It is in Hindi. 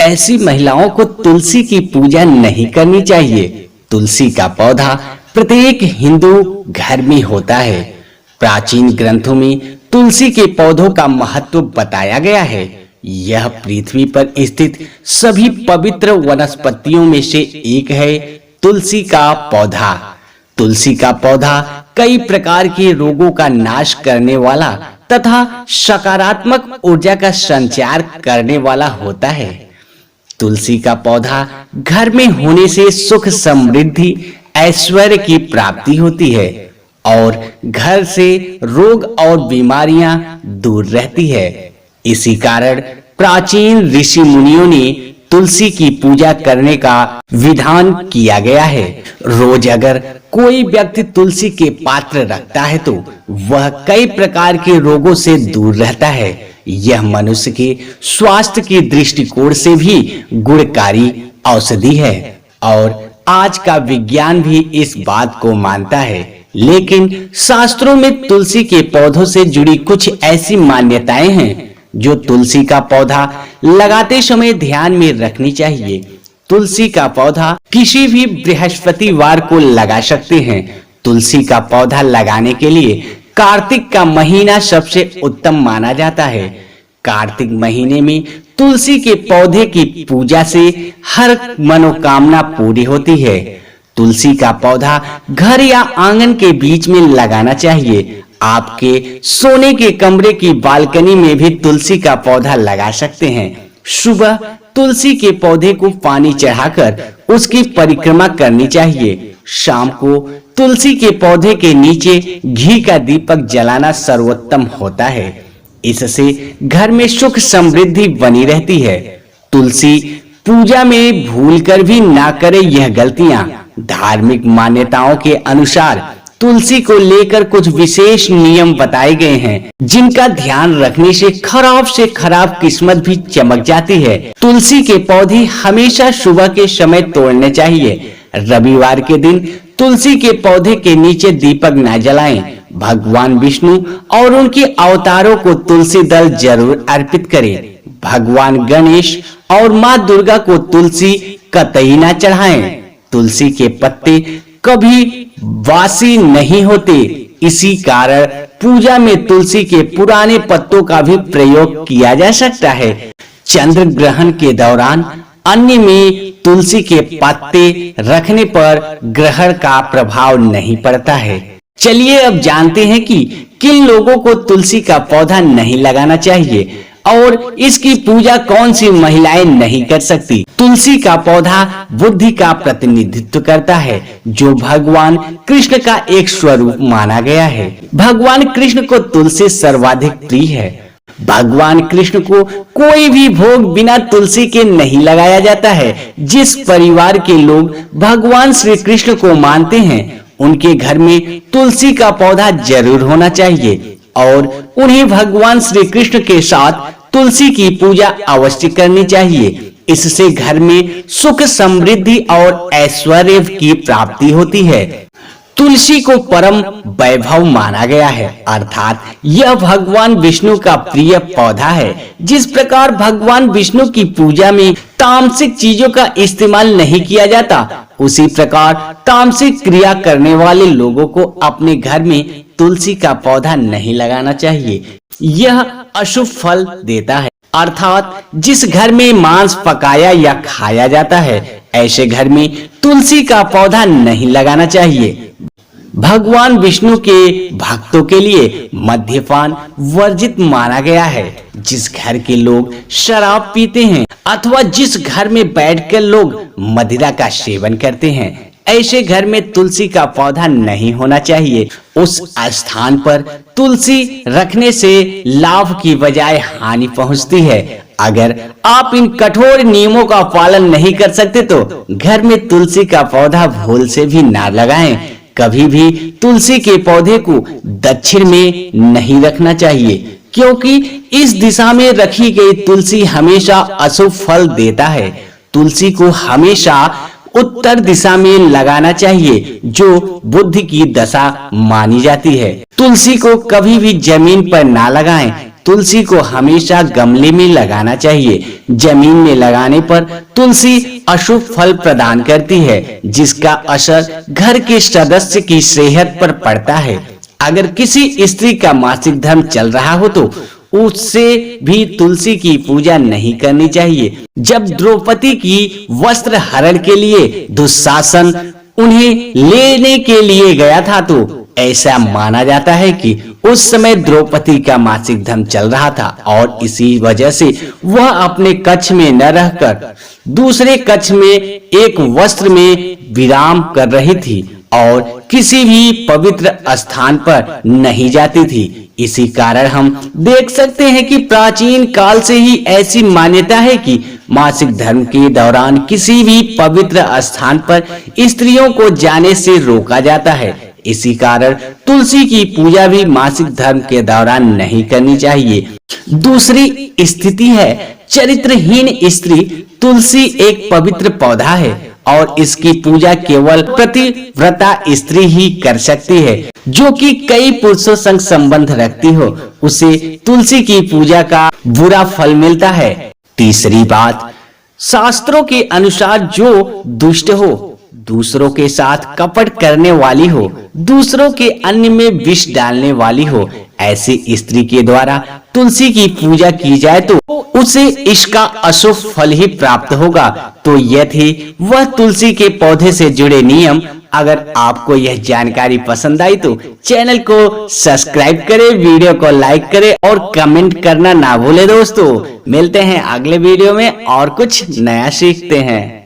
ऐसी महिलाओं को तुलसी की पूजा नहीं करनी चाहिए। तुलसी का पौधा प्रत्येक हिंदू घर में होता है। प्राचीन ग्रंथों में तुलसी के पौधों का महत्व बताया गया है। यह पृथ्वी पर स्थित सभी पवित्र वनस्पतियों में से एक है। तुलसी का पौधा। तुलसी का पौधा कई प्रकार के रोगों का नाश करने वाला तथा सकारात्मक ऊर्जा का संचार करने वाला होता है। तुलसी का पौधा घर में होने से सुख, समृद्धि, ऐश्वर्य की प्राप्ति होती है और घर से रोग और बीमारियां दूर रहती है। इसी कारण प्राचीन ऋषि मुनियों ने तुलसी की पूजा करने का विधान किया गया है। रोज अगर कोई व्यक्ति तुलसी के पात्र रखता है तो वह कई प्रकार के रोगों से दूर रहता है। यह मनुष्य के स्वास्थ्य के दृष्टिकोण से भी गुणकारी औषधि है और आज का विज्ञान भी इस बात को मानता है। लेकिन शास्त्रों में तुलसी के पौधों से जुड़ी कुछ ऐसी मान्यताएं हैं जो तुलसी का पौधा लगाते समय ध्यान में रखनी चाहिए। तुलसी का पौधा किसी भी बृहस्पतिवार को लगा सकते हैं। तुलसी का पौधा लगाने के लिए कार्तिक का महीना सबसे उत्तम माना जाता है। कार्तिक महीने में तुलसी के पौधे की पूजा से हर मनोकामना पूरी होती है। तुलसी का पौधा घर या आंगन के बीच में लगाना चाहिए। आपके सोने के कमरे की बालकनी में भी तुलसी का पौधा लगा सकते हैं। सुबह तुलसी के पौधे को पानी चढ़ाकर उसकी परिक्रमा करनी चाहिए। शाम को तुलसी के पौधे के नीचे घी का दीपक जलाना सर्वोत्तम होता है। इससे घर में सुख समृद्धि बनी रहती है। तुलसी पूजा में भूलकर भी ना करे यह गलतियां। धार्मिक मान्यताओं के अनुसार तुलसी को लेकर कुछ विशेष नियम बताए गए हैं जिनका ध्यान रखने से खराब किस्मत भी चमक जाती है। तुलसी के पौधे हमेशा सुबह के समय तोड़ने चाहिए। रविवार के दिन तुलसी के पौधे के नीचे दीपक न जलाएं। भगवान विष्णु और उनके अवतारों को तुलसी दल जरूर अर्पित करें। भगवान गणेश और माँ दुर्गा को तुलसी कतई न चढ़ाएं। तुलसी के पत्ते कभी वासी नहीं होते। इसी कारण पूजा में तुलसी के पुराने पत्तों का भी प्रयोग किया जा सकता है। चंद्र ग्रहण के दौरान अन्य में तुलसी के पत्ते रखने पर ग्रहण का प्रभाव नहीं पड़ता है। चलिए अब जानते हैं कि किन लोगों को तुलसी का पौधा नहीं लगाना चाहिए और इसकी पूजा कौन सी महिलाएं नहीं कर सकती। तुलसी का पौधा बुद्धि का प्रतिनिधित्व करता है जो भगवान कृष्ण का एक स्वरूप माना गया है। भगवान कृष्ण को तुलसी सर्वाधिक प्रिय है। भगवान कृष्ण को कोई भी भोग बिना तुलसी के नहीं लगाया जाता है। जिस परिवार के लोग भगवान श्री कृष्ण को मानते हैं उनके घर में तुलसी का पौधा जरूर होना चाहिए और उन्हें भगवान श्री कृष्ण के साथ तुलसी की पूजा अवश्य करनी चाहिए। इससे घर में सुख, समृद्धि और ऐश्वर्य की प्राप्ति होती है। तुलसी को परम वैभव माना गया है, अर्थात यह भगवान विष्णु का प्रिय पौधा है। जिस प्रकार भगवान विष्णु की पूजा में तामसिक चीजों का इस्तेमाल नहीं किया जाता, उसी प्रकार तामसिक क्रिया करने वाले लोगों को अपने घर में तुलसी का पौधा नहीं लगाना चाहिए। यह अशुभ फल देता है, अर्थात जिस घर में मांस पकाया या खाया जाता है ऐसे घर में तुलसी का पौधा नहीं लगाना चाहिए। भगवान विष्णु के भक्तों के लिए मद्यपान वर्जित माना गया है। जिस घर के लोग शराब पीते हैं अथवा जिस घर में बैठकर लोग मदिरा का सेवन करते हैं ऐसे घर में तुलसी का पौधा नहीं होना चाहिए। उस स्थान पर तुलसी रखने से लाभ की बजाय हानि पहुंचती है। अगर आप इन कठोर नियमों का पालन नहीं कर सकते तो घर में तुलसी का पौधा भूल से भी ना लगाएं। कभी भी तुलसी के पौधे को दक्षिण में नहीं रखना चाहिए क्योंकि इस दिशा में रखी गई तुलसी हमेशा अशुभ फल देता है। तुलसी को हमेशा उत्तर दिशा में लगाना चाहिए जो बुद्धि की दशा मानी जाती है। तुलसी को कभी भी जमीन पर ना लगाएं तुलसी को हमेशा गमले में लगाना चाहिए। जमीन में लगाने पर तुलसी अशुभ फल प्रदान करती है, जिसका असर घर के सदस्य की सेहत पर पड़ता है। अगर किसी स्त्री का मासिक धर्म चल रहा हो तो उससे भी तुलसी की पूजा नहीं करनी चाहिए। जब द्रौपदी की वस्त्र हरण के लिए दुशासन उन्हें लेने के लिए गया था तो ऐसा माना जाता है कि उस समय द्रौपदी का मासिक धर्म चल रहा था और इसी वजह से वह अपने कक्ष में न रहकर दूसरे कक्ष में एक वस्त्र में विराम कर रही थी और किसी भी पवित्र स्थान पर नहीं जाती थी। इसी कारण हम देख सकते हैं कि प्राचीन काल से ही ऐसी मान्यता है कि मासिक धर्म के दौरान किसी भी पवित्र स्थान पर स्त्रियों को जाने से रोका जाता है। इसी कारण तुलसी की पूजा भी मासिक धर्म के दौरान नहीं करनी चाहिए। दूसरी स्थिति है चरित्रहीन स्त्री। तुलसी एक पवित्र पौधा है और इसकी पूजा केवल पतिव्रता स्त्री ही कर सकती है, जो कि कई पुरुषों संग संबंध रखती हो। उसे तुलसी की पूजा का बुरा फल मिलता है। तीसरी बात, शास्त्रों के अनुसार जो दुष्ट हो, दूसरों के साथ कपट करने वाली हो, दूसरों के अन्न में विष डालने वाली हो, ऐसी स्त्री के द्वारा तुलसी की पूजा की जाए तो उसे इसका अशुभ फल ही प्राप्त होगा। तो यह थी वह तुलसी के पौधे से जुड़े नियम। अगर आपको यह जानकारी पसंद आई तो चैनल को सब्सक्राइब करें, वीडियो को लाइक करें और कमेंट करना ना भूले दोस्तों। मिलते हैं अगले वीडियो में और कुछ नया सीखते हैं।